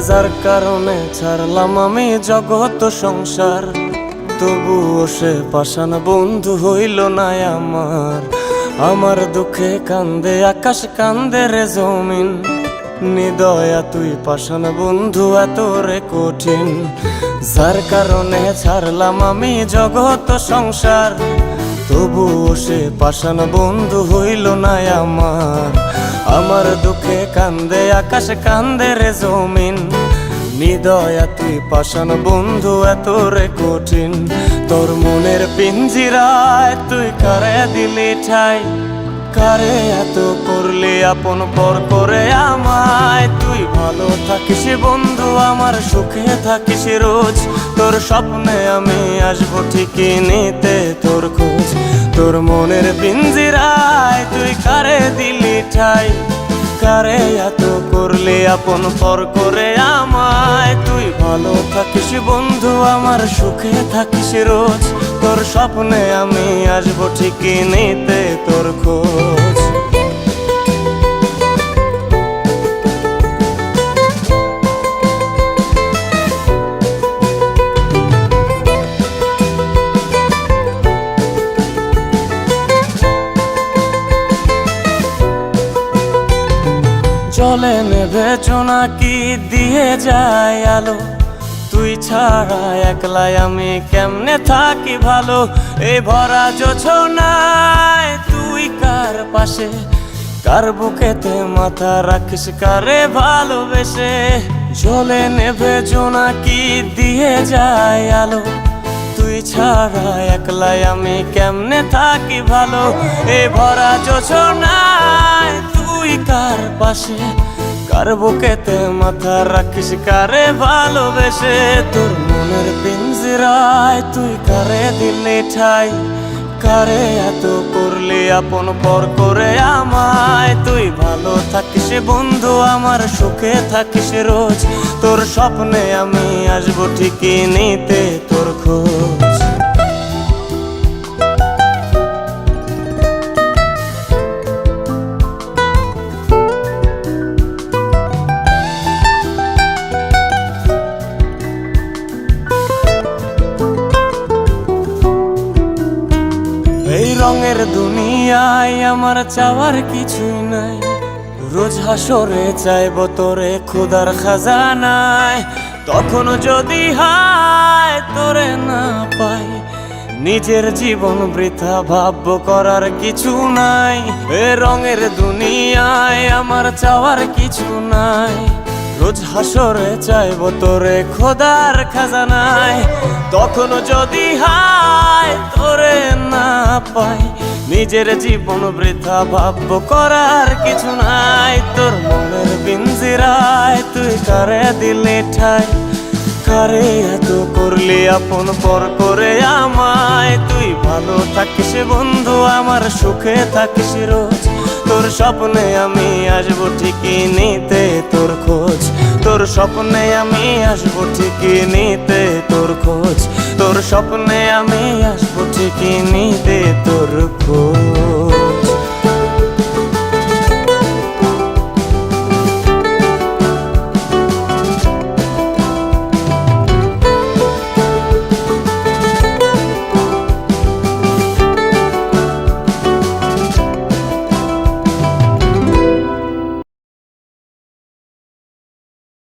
যার কারণে ছাড়লাম আমি জগৎ সংসার, তবুও সে পাষাণ বন্ধু হইল না আমার। আমার দুঃখে কান্দে আকাশ, কান্দে রে জমিন, নিদয়া তুই পাষাণ বন্ধু এত রে কঠিন। যার কারণে ছাড়লাম আমি জগৎ সংসার, তবুও সে পাষাণ বন্ধু হইল না আমার। আমার দুঃখে কান্দে আকাশ, কান্দে রে জমিন, নিদয়া তুই পাষাণ বন্ধু এত রে কঠিন। তোর মনের পিঞ্জিরায় তুই কারে দিলি ঠাই, কারে এত করলি আপন পর করে আমায়। তুই ভালো থাকিস বন্ধু আমার, সুখে থাকিস রোজ, তোর স্বপ্নে আমি আসবো ঠিকই নিতে তোর খোঁজ। তোর মনের পিঞ্জিরায় তুই কারে দিলি ঠাই, কারে এত করলি আপন পর করে আমায়। তুই ভালো থাকিস বন্ধু আমার, সুখে থাকিস রোজ, তোর স্বপ্নে আমি আসবো ঠিকই নিতে তোর খোঁজ। জলে নেভে জোনাকি দিয়ে যায় আলো, তুই ছাড়া একলাই আমি কেমনে থাকি ভালো। এই ভরা জোছনায় তুই কার পাশে, কার বুকেতে মাথা রাখিস কারে ভালোবেসে। জলে নেভে জোনাকি দিয়ে যায় আলো, তুই ছাড়া একলাই আমি কেমনে থাকি ভালো। এই ভরা জোছনায় তুই কার পাশে, কার বুকেতে মাথা রাখিস কারে ভালোবেসে। তোর মনের পিঞ্জিরায় তুই কারে দিলি ঠাই, কারে এত করলি আপন পর করে আমায়। তুই ভালো থাকিস বন্ধু আমার, সুখে থাকিস রোজ, তোর স্বপ্নে আমি আসবো ঠিকই নিতে তোর খোঁজ। রঙের দুনিয়ায় আমার চাওয়ার কিছুই নাই, রোজ হাসরে চাইব তোরে খোদার খাজানায়। তখন যদি হায় তোরে না পাই, নিজের জীবন বৃথা ভাবব করার কিছু নাই। এ রঙের দুনিয়ায় আমার চাওয়ার কিছু নাই, রোজ হাসরে চাইব তোরে খোদার খাজানায়। তখন যদি হায় তোরে না পাই, নিজের জীবন বৃথা ভাবব করার কিছু নাই। তোর মনের পিঞ্জিরায় তুই কারে দিলি ঠাই, কারে এত করলি আপন পর করে আমায়। তুই ভালো থাকিস বন্ধু আমার, সুখে থাকিস রোজ, তোর স্বপ্নে আমি আসবো ঠিকই নিতে তোর খোঁজ। তোর স্বপ্নে আমি আসবো ঠিকই নিতে তোর খোঁজ, তোর স্বপ্নে আমি আসবো ঠিকই নিতে তোর খোঁজ।